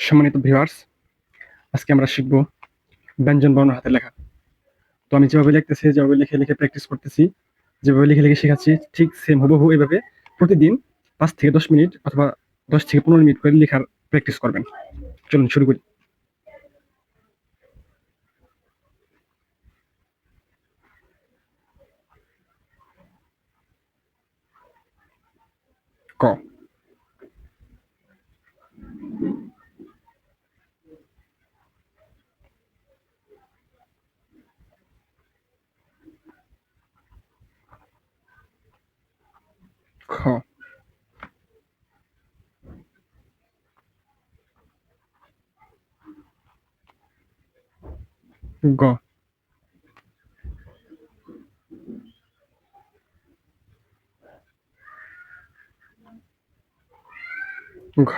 সম্মানিত ভিউয়ার্স, আজকে আমরা শিখব ব্যঞ্জন বর্ণ হাতের লেখা। তো আমি যেভাবে লিখতেছি, যেভাবে লিখে লিখে প্র্যাকটিস করতেছি, যেভাবে লিখে লিখে শেখাচ্ছি, ঠিক সেম হুবহু এভাবে প্রতিদিন 5 থেকে 10 মিনিট অথবা 10 থেকে 15 মিনিট করে লেখার প্র্যাকটিস করবেন। চলুন শুরু করি। ক, খ, গ, ঘ,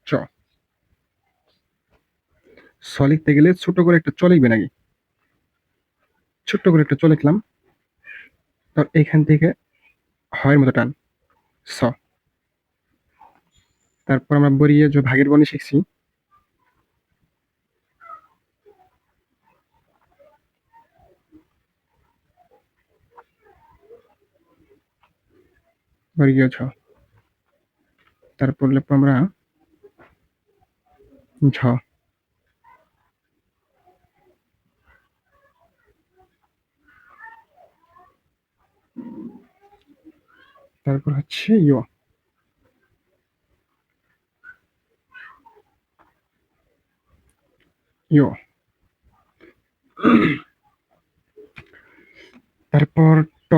চ। ছ লিখতে গেলে ছোট করে একটা চ লিখবে নাকি? ছোট্ট করে একটা চ লিখলাম, তার এইখান থেকে হয়ের মতো টান, ছ। তারপর আমরা বরিয়ে যে ভাগের বর্ণ শিখছি, বর্গীয় ঝ। তারপর লিখবো আমরা ঝ। তারপর হচ্ছে ইয়। ইয়। তারপর ট।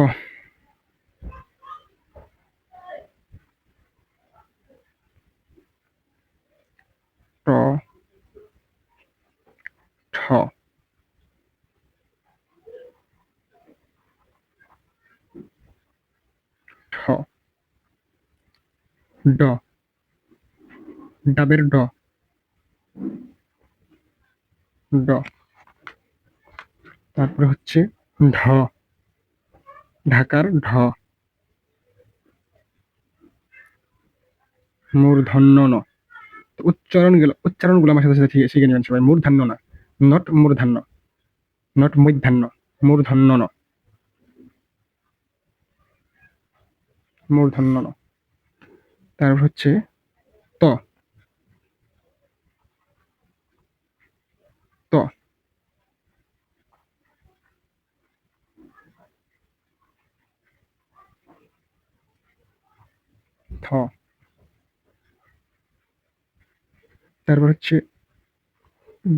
ট, ঠ, ঠ, ড, ডাবের ড, ড। তারপরে হচ্ছে ঢ, ঢাকার ঢ, মূর্ধন্য ন। উচ্চারণগুলো আমার সাথে সাথে শিখে নেবেন সবাই। মূর্ধান্য না, নট মূর্ধান্য, নট মধ্যাহ্ন, মূর্ধন্য ন, মূর্ধন্য ন। তারপর হচ্ছে ত, ত, থ। তারপর হচ্ছে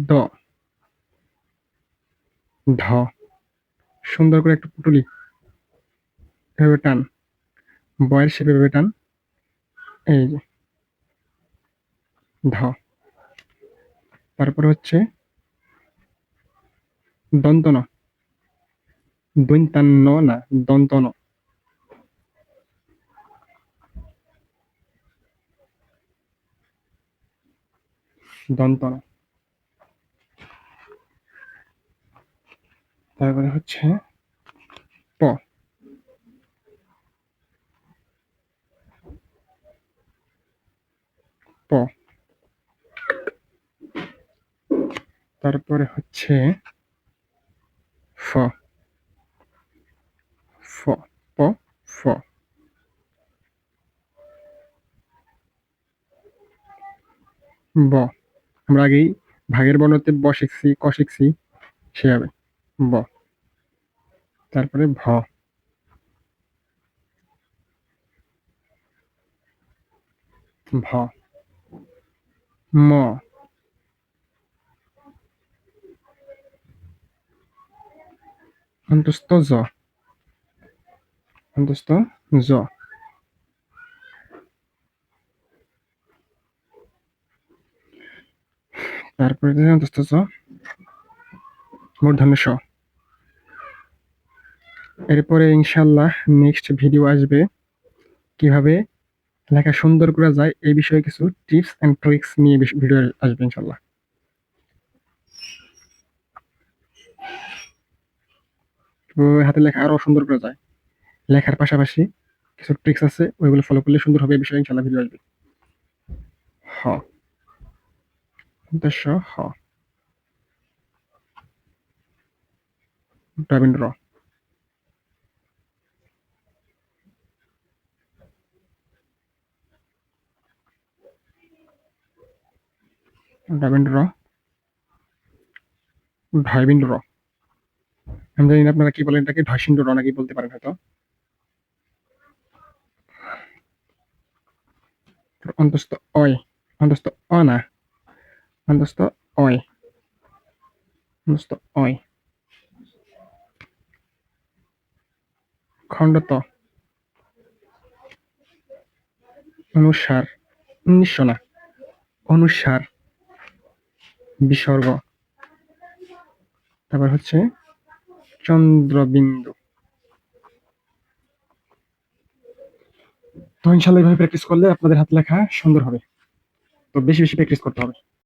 দ, ধ। সুন্দর করে একটা পুটুলি এভাবে টান, বয়ের শেপে এভাবে টান, এই যে ধ। তারপর হচ্ছে দন্ত ন, দৈন্তান্ন না, দন্ত ন, দন্ত ন। তারপরে হচ্ছে প, প। তারপরে হচ্ছে ফ, ফ, প, ফ। ব, আমরা আগেই ভাগের বর্ণতে ব শিখছি, ক শিখছি, সেভাবে ব। তারপরে ভ, ভ, ম, অন্তস্থ জ, অন্তস্থ জ। তারপরে অন্তস্থ জ, মূর্ধন্য ষ। এরপরে ইনশাল্লাহ নেক্সট ভিডিও আসবে কিভাবে লেখা সুন্দর করা যায় এই বিষয়ে কিছু টিপস এন্ড ট্রিক্স নিয়ে ভিডিও আসবে ইনশাল্লাহ। তো হাতের লেখা আরো সুন্দর করা যায়। লেখার পাশাপাশি কিছু ট্রিক্স আছে, ওইগুলো ফলো করলে সুন্দর হবে। এই বিষয়ে ইনশাআল্লাহ ভিডিও আসবে। হ, উদ্দেশ্য হ, রবীন্দ্র, রবীন্দ্র, ঢয়বীন্দ্র। আমি জানি না আপনারা কি বলেন এটাকে, ঢয়সিন্দ্র নাকি বলতে পারেন হয়তো। অন্তস্থ অয়, অন্তস্থ অ না, অন্তস্থ অয়, অন্তস্থ অয়, খণ্ডত, অনুসার, উনিশশো না, অনুসার, বিসর্গ, তারপর হচ্ছে চন্দ্রবিন্দু। তো ইনশাল্লাহ এইভাবে প্র্যাকটিস করলে আপনাদের হাত লেখা সুন্দর হবে। তো বেশি বেশি প্র্যাকটিস করতে হবে।